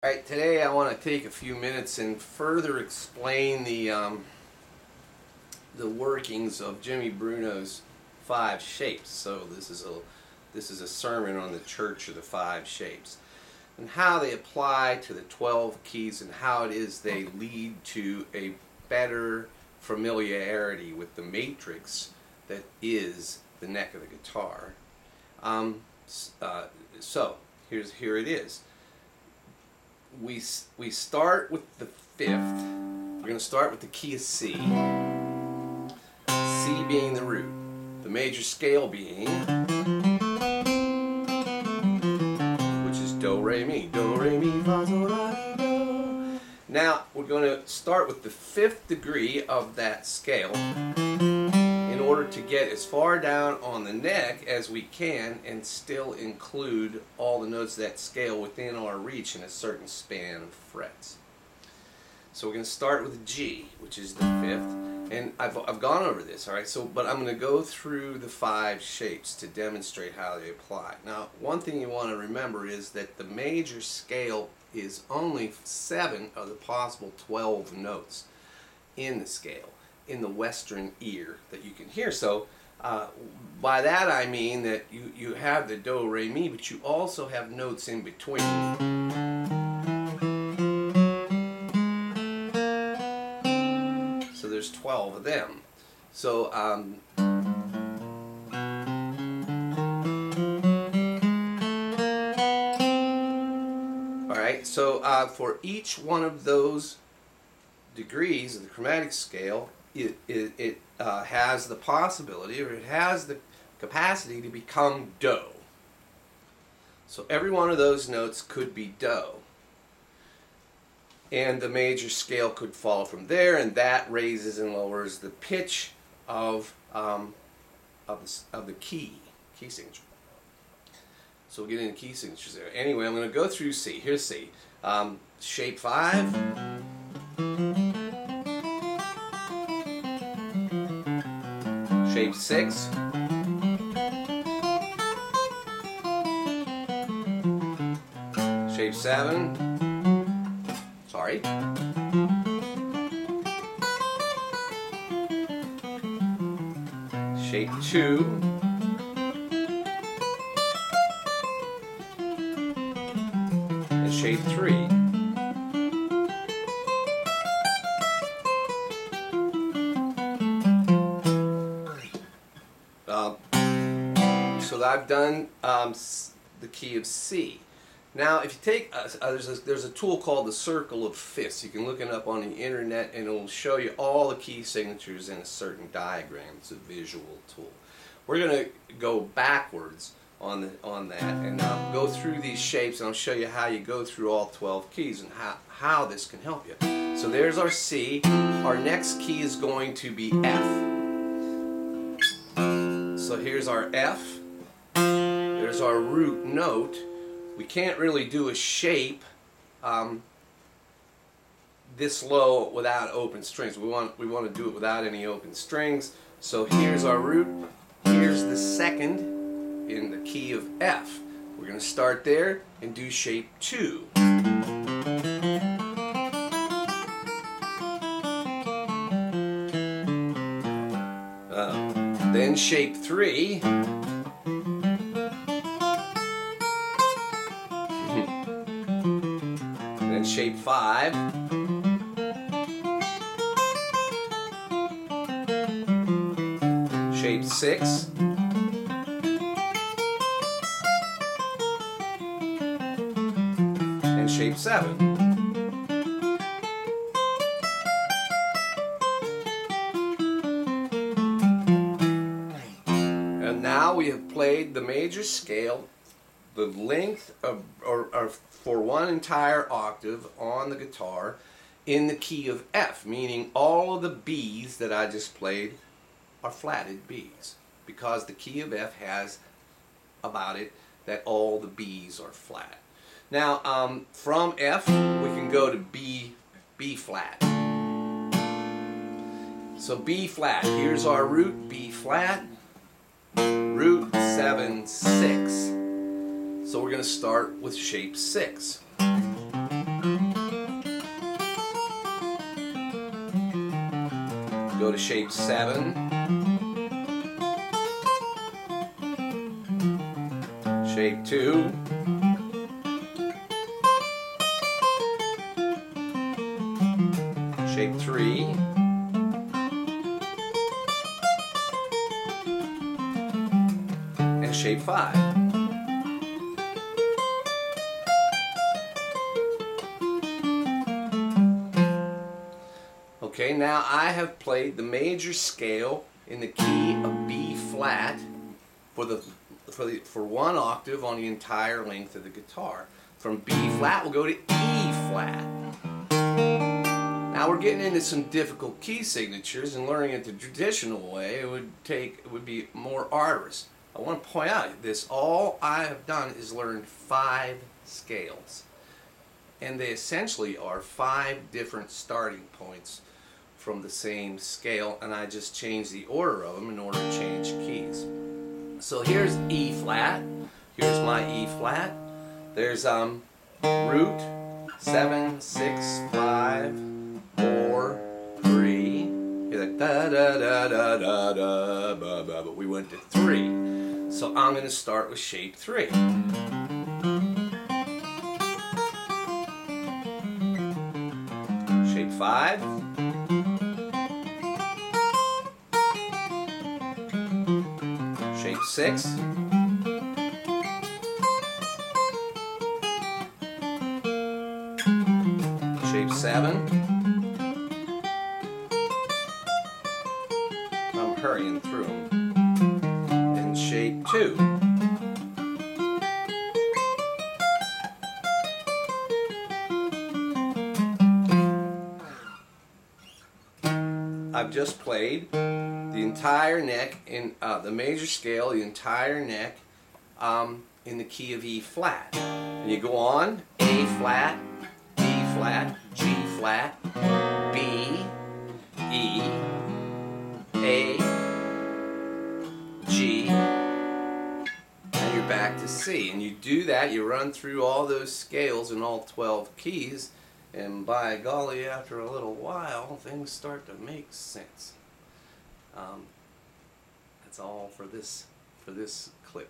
Alright, today I want to take a few minutes and further explain the workings of Jimmy Bruno's 5 shapes. So this is a sermon on the Church of the 5 shapes and how they apply to the 12 keys and how it is they lead to a better familiarity with the matrix that is the neck of the guitar. So here it is. We start with the 5th. We're going to start with the key of C. C being the root. The major scale being, which is do, re, mi. Do, re, mi, fa, sol, la, ti, do. Now we're going to start with the 5th degree of that scale in order to get as far down on the neck as we can and still include all the notes of that scale within our reach in a certain span of frets. So we're going to start with G, which is the 5th, and I've gone over this, all right. But I'm going to go through the 5 shapes to demonstrate how they apply. Now, one thing you want to remember is that the major scale is only 7 of the possible 12 notes in the scale, in the Western ear that you can hear. So by that I mean that you have the do, re, mi, but you also have notes in between. So there's 12 of them. So alright, so for each one of those degrees of the chromatic scale, it has the possibility, or it has the capacity to become do. So every one of those notes could be do. And the major scale could fall from there, and that raises and lowers the pitch of the key signature. So we'll get into key signatures there. Anyway, I'm going to go through C. Here's C. Shape 5. Shape 6. Shape 7. Sorry. Shape 2. And shape 3. So I've done the key of C. Now, if you take there's a tool called the circle of fifths. You can look it up on the internet, and it will show you all the key signatures in a certain diagram. It's a visual tool. We're going to go backwards on that, and I'll go through these shapes, and I'll show you how you go through all 12 keys and how this can help you. So there's our C. Our next key is going to be F. So here's our F. There's our root note. We can't really do a shape this low without open strings. We want to do it without any open strings. So here's our root. Here's the 2nd in the key of F. We're going to start there and do shape 2. Then shape 3. Then shape 5. Shape 6. And shape 7. And now we have played the major scale, the length of, or for one entire octave on the guitar in the key of F, meaning all of the B's that I just played are flatted B's, because the key of F has about it that all the B's are flat. Now from F we can go to B flat. So B flat, here's our root, B flat, root 7, 6. So we're going to start with shape 6. go to shape 7, shape 2, shape 3, and shape 5. Okay, now I have played the major scale in the key of B flat for one octave on the entire length of the guitar. From B flat we'll go to E flat. Now we're getting into some difficult key signatures, and learning it the traditional way it would be more arduous. I want to point out this, all I have done is learned 5 scales, and they essentially are 5 different starting points from the same scale, and I just change the order of them in order to change keys. So here's E flat, here's my E flat, there's root 7, 6, 5, 4, 3, you're like da da da da da da ba ba, but we went to 3. So I'm going to start with shape 3. Shape 5. Shape 6. Shape 7. I'm hurrying through them. And shape 2. I've just played the entire neck in the major scale, the entire neck in the key of E flat. And you go on A flat, B flat, G flat, B, E, A, G, and you're back to C. And you do that, you run through all those scales in all 12 keys, and by golly, after a little while, things start to make sense. That's all for this clip.